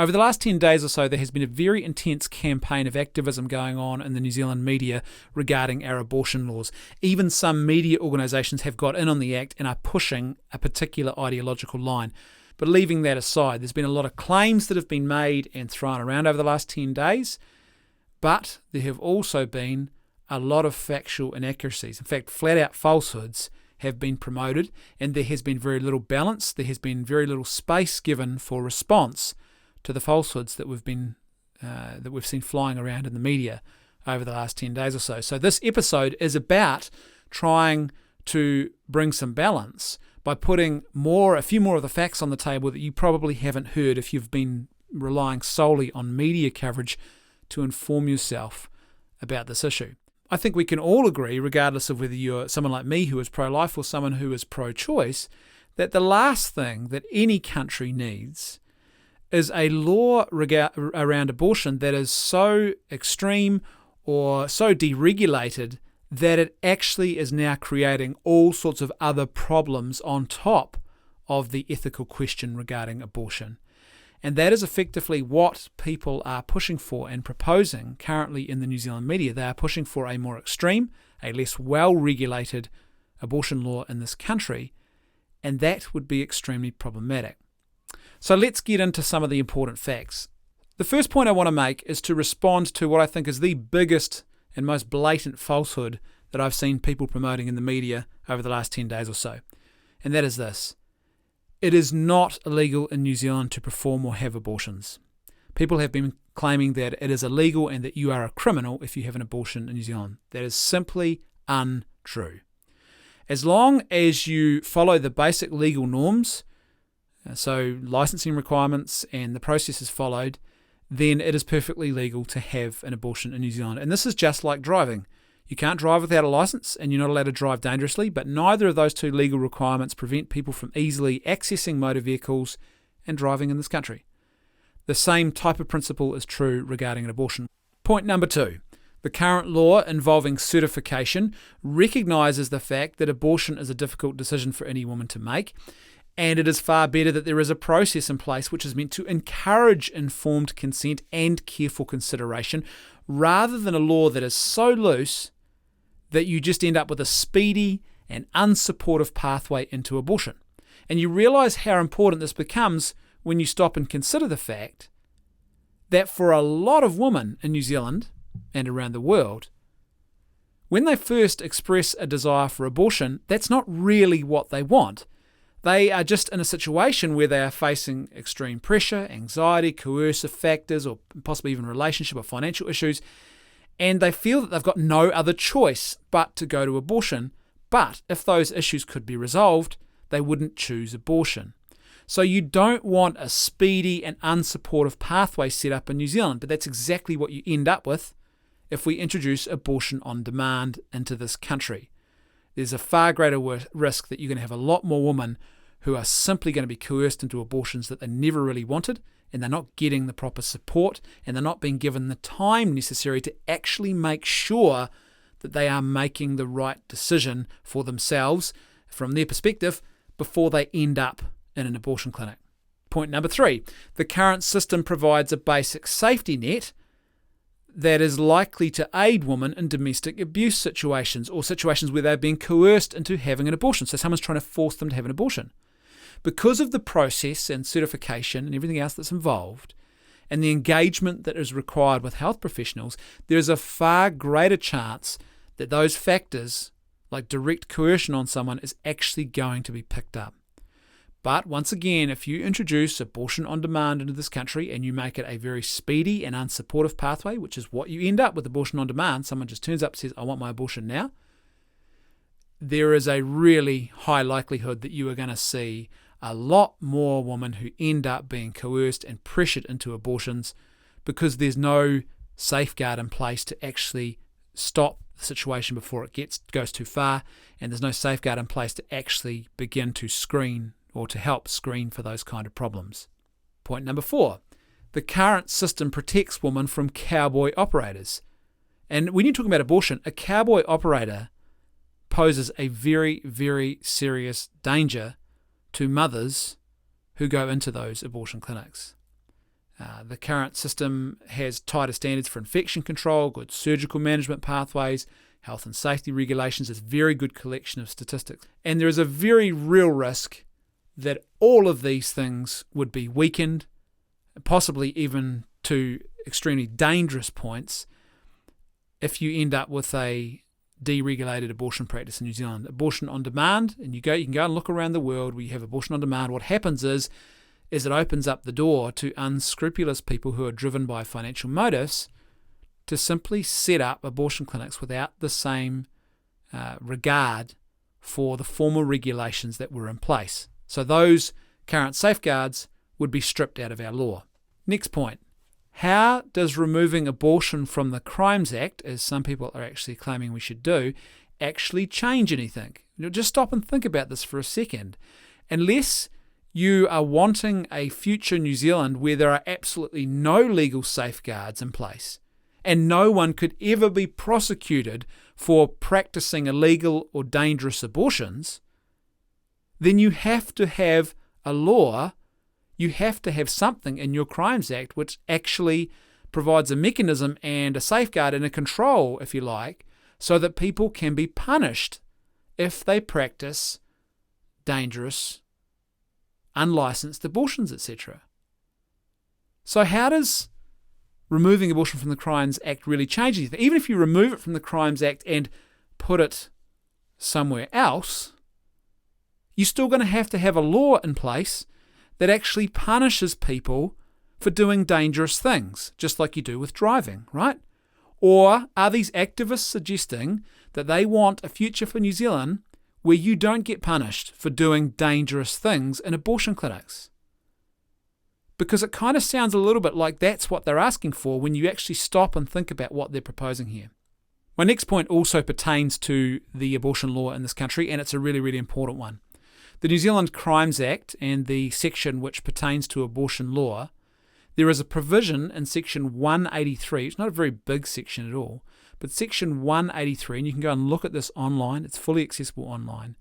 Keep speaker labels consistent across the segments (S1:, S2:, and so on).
S1: Over the last 10 days or so, there has been a very intense campaign of activism going on in the New Zealand media regarding our abortion laws. Even some media organisations have got in on the act and are pushing a particular ideological line. But leaving that aside, there's been a lot of claims that have been made and thrown around over the last 10 days, but there have also been a lot of factual inaccuracies. In fact, flat-out falsehoods have been promoted, and there has been very little balance. There has been very little space given for response to the falsehoods that we've seen flying around in the media over the last 10 days or so. So this episode is about trying to bring some balance by putting a few more of the facts on the table that you probably haven't heard if you've been relying solely on media coverage to inform yourself about this issue. I think we can all agree, regardless of whether you're someone like me who is pro-life or someone who is pro-choice, that the last thing that any country needs is a law around abortion that is so extreme or so deregulated that it actually is now creating all sorts of other problems on top of the ethical question regarding abortion. And that is effectively what people are pushing for and proposing currently in the New Zealand media. They are pushing for a more extreme, a less well-regulated abortion law in this country, and that would be extremely problematic. So let's get into some of the important facts. The first point I want to make is to respond to what I think is the biggest and most blatant falsehood that I've seen people promoting in the media over the last 10 days or so. And that is this. It is not illegal in New Zealand to perform or have abortions. People have been claiming that it is illegal and that you are a criminal if you have an abortion in New Zealand. That is simply untrue. As long as you follow the basic legal norms, so licensing requirements and the process is followed, then it is perfectly legal to have an abortion in New Zealand. And this is just like driving. You can't drive without a license and you're not allowed to drive dangerously, but neither of those two legal requirements prevent people from easily accessing motor vehicles and driving in this country. The same type of principle is true regarding an abortion. Point number 2. The current law involving certification recognises the fact that abortion is a difficult decision for any woman to make, and it is far better that there is a process in place which is meant to encourage informed consent and careful consideration, rather than a law that is so loose that you just end up with a speedy and unsupportive pathway into abortion. And you realise how important this becomes when you stop and consider the fact that for a lot of women in New Zealand and around the world, when they first express a desire for abortion, that's not really what they want. They are just in a situation where they are facing extreme pressure, anxiety, coercive factors, or possibly even relationship or financial issues, and they feel that they've got no other choice but to go to abortion. But if those issues could be resolved, they wouldn't choose abortion. So you don't want a speedy and unsupportive pathway set up in New Zealand, but that's exactly what you end up with if we introduce abortion on demand into this country. There's a far greater risk that you're going to have a lot more women who are simply going to be coerced into abortions that they never really wanted, and they're not getting the proper support, and they're not being given the time necessary to actually make sure that they are making the right decision for themselves from their perspective before they end up in an abortion clinic. Point number 3, the current system provides a basic safety net that is likely to aid women in domestic abuse situations or situations where they're being coerced into having an abortion. So someone's trying to force them to have an abortion. Because of the process and certification and everything else that's involved and the engagement that is required with health professionals, there's a far greater chance that those factors, like direct coercion on someone, is actually going to be picked up. But once again, if you introduce abortion on demand into this country and you make it a very speedy and unsupportive pathway, which is what you end up with abortion on demand, someone just turns up and says, I want my abortion now, there is a really high likelihood that you are going to see a lot more women who end up being coerced and pressured into abortions because there's no safeguard in place to actually stop the situation before it goes too far, and there's no safeguard in place to actually begin to screen or to help screen for those kind of problems. Point number 4, the current system protects women from cowboy operators. And when you're talking about abortion, a cowboy operator poses a very, very serious danger to mothers who go into those abortion clinics. The current system has tighter standards for infection control, good surgical management pathways, health and safety regulations. It's a very good collection of statistics. And there is a very real risk that all of these things would be weakened, possibly even to extremely dangerous points, if you end up with a deregulated abortion practice in New Zealand. Abortion on demand, and you can go and look around the world where you have abortion on demand. What happens is it opens up the door to unscrupulous people who are driven by financial motives to simply set up abortion clinics without the same regard for the formal regulations that were in place. So those current safeguards would be stripped out of our law. Next point. How does removing abortion from the Crimes Act, as some people are actually claiming we should do, actually change anything? Just stop and think about this for a second. Unless you are wanting a future New Zealand where there are absolutely no legal safeguards in place, and no one could ever be prosecuted for practicing illegal or dangerous abortions, then you have to have a law. You have to have something in your Crimes Act which actually provides a mechanism and a safeguard and a control, if you like, so that people can be punished if they practice dangerous, unlicensed abortions, etc. So how does removing abortion from the Crimes Act really change anything? Even if you remove it from the Crimes Act and put it somewhere else, you're still going to have a law in place that actually punishes people for doing dangerous things, just like you do with driving, right? Or are these activists suggesting that they want a future for New Zealand where you don't get punished for doing dangerous things in abortion clinics? Because it kind of sounds a little bit like that's what they're asking for when you actually stop and think about what they're proposing here. My next point also pertains to the abortion law in this country, and it's a really, really important one. The New Zealand Crimes Act and the section which pertains to abortion law, there is a provision in section 183, it's not a very big section at all, but section 183, and you can go and look at this online, it's fully accessible online,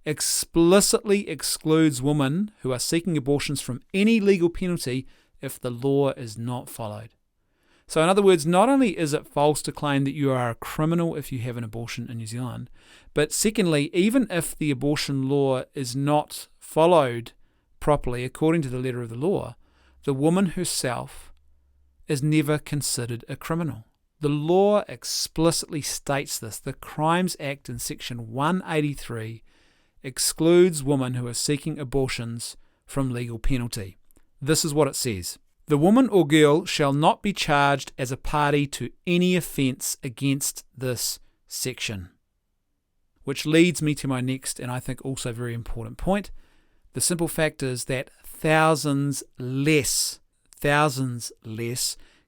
S1: explicitly excludes women who are seeking abortions from any legal penalty if the law is not followed. So in other words, not only is it false to claim that you are a criminal if you have an abortion in New Zealand, but secondly, even if the abortion law is not followed properly according to the letter of the law, the woman herself is never considered a criminal. The law explicitly states this. The Crimes Act in section 183 excludes women who are seeking abortions from legal penalty. This is what it says. The woman or girl shall not be charged as a party to any offence against this section. Which leads me to my next, and I think also very important point. The simple fact is that thousands less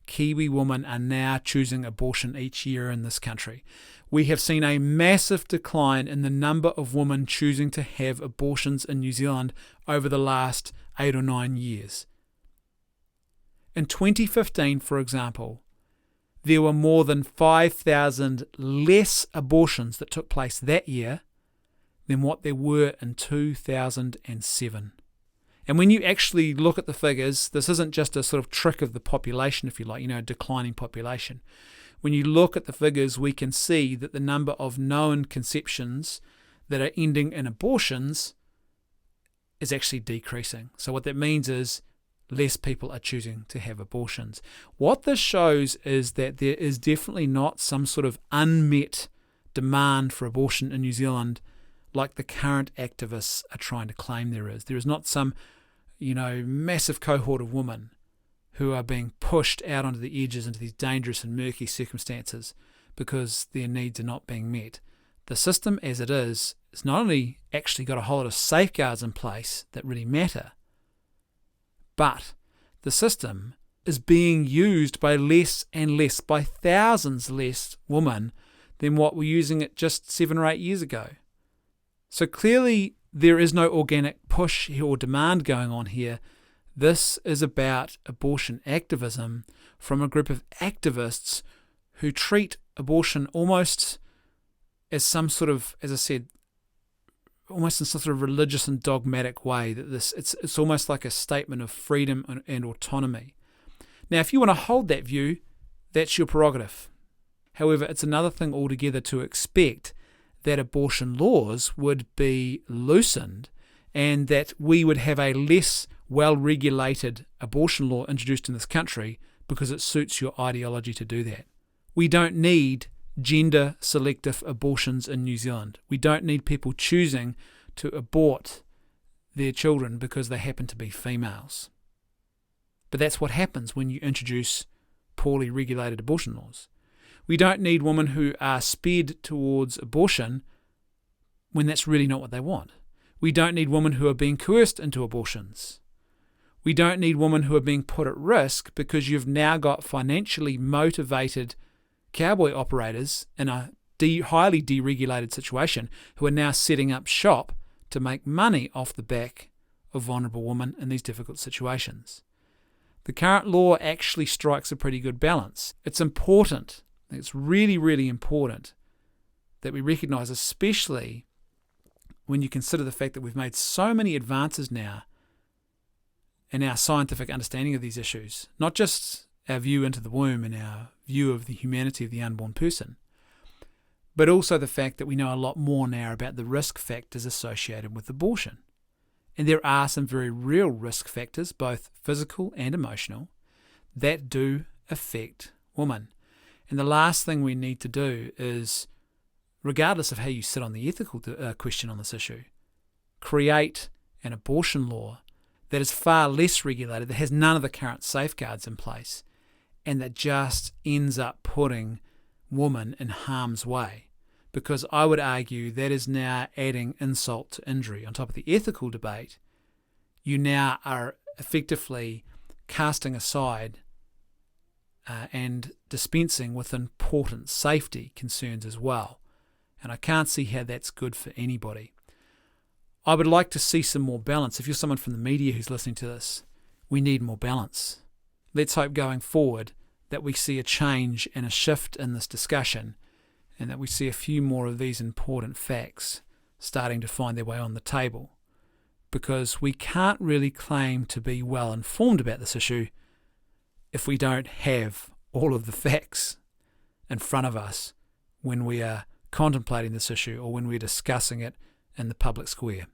S1: Kiwi women are now choosing abortion each year in this country. We have seen a massive decline in the number of women choosing to have abortions in New Zealand over the last 8 or 9 years. In 2015, for example, there were more than 5,000 less abortions that took place that year than what there were in 2007. And when you actually look at the figures, this isn't just a sort of trick of the population, if you like, a declining population. When you look at the figures, we can see that the number of known conceptions that are ending in abortions is actually decreasing. So what that means is less people are choosing to have abortions. What this shows is that there is definitely not some sort of unmet demand for abortion in New Zealand like the current activists are trying to claim there is. There is not some, massive cohort of women who are being pushed out onto the edges into these dangerous and murky circumstances because their needs are not being met. The system as it is not only actually got a whole lot of safeguards in place that really matter, but the system is being used by less and less, by thousands less women than what were using it just 7 or 8 years ago. So clearly there is no organic push or demand going on here. This is about abortion activism from a group of activists who treat abortion almost as some sort of, as I said, almost in some sort of religious and dogmatic way, that it's almost like a statement of freedom and autonomy. Now, if you want to hold that view, that's your prerogative. However, it's another thing altogether to expect that abortion laws would be loosened and that we would have a less well-regulated abortion law introduced in this country because it suits your ideology to do that. We don't need gender-selective abortions in New Zealand. We don't need people choosing to abort their children because they happen to be females. But that's what happens when you introduce poorly regulated abortion laws. We don't need women who are sped towards abortion when that's really not what they want. We don't need women who are being coerced into abortions. We don't need women who are being put at risk because you've now got financially motivated cowboy operators in a highly deregulated situation who are now setting up shop to make money off the back of vulnerable women in these difficult situations. The current law actually strikes a pretty good balance. It's important, it's really, really important that we recognise, especially when you consider the fact that we've made so many advances now in our scientific understanding of these issues, not just our view into the womb and our view of the humanity of the unborn person, but also the fact that we know a lot more now about the risk factors associated with abortion. And there are some very real risk factors, both physical and emotional, that do affect women. And the last thing we need to do is, regardless of how you sit on the ethical question on this issue, create an abortion law that is far less regulated, that has none of the current safeguards in place, and that just ends up putting women in harm's way. Because I would argue that is now adding insult to injury. On top of the ethical debate, you now are effectively casting aside and dispensing with important safety concerns as well. And I can't see how that's good for anybody. I would like to see some more balance. If you're someone from the media who's listening to this, we need more balance. Let's hope going forward that we see a change and a shift in this discussion, and that we see a few more of these important facts starting to find their way on the table. Because we can't really claim to be well informed about this issue if we don't have all of the facts in front of us when we are contemplating this issue or when we're discussing it in the public square.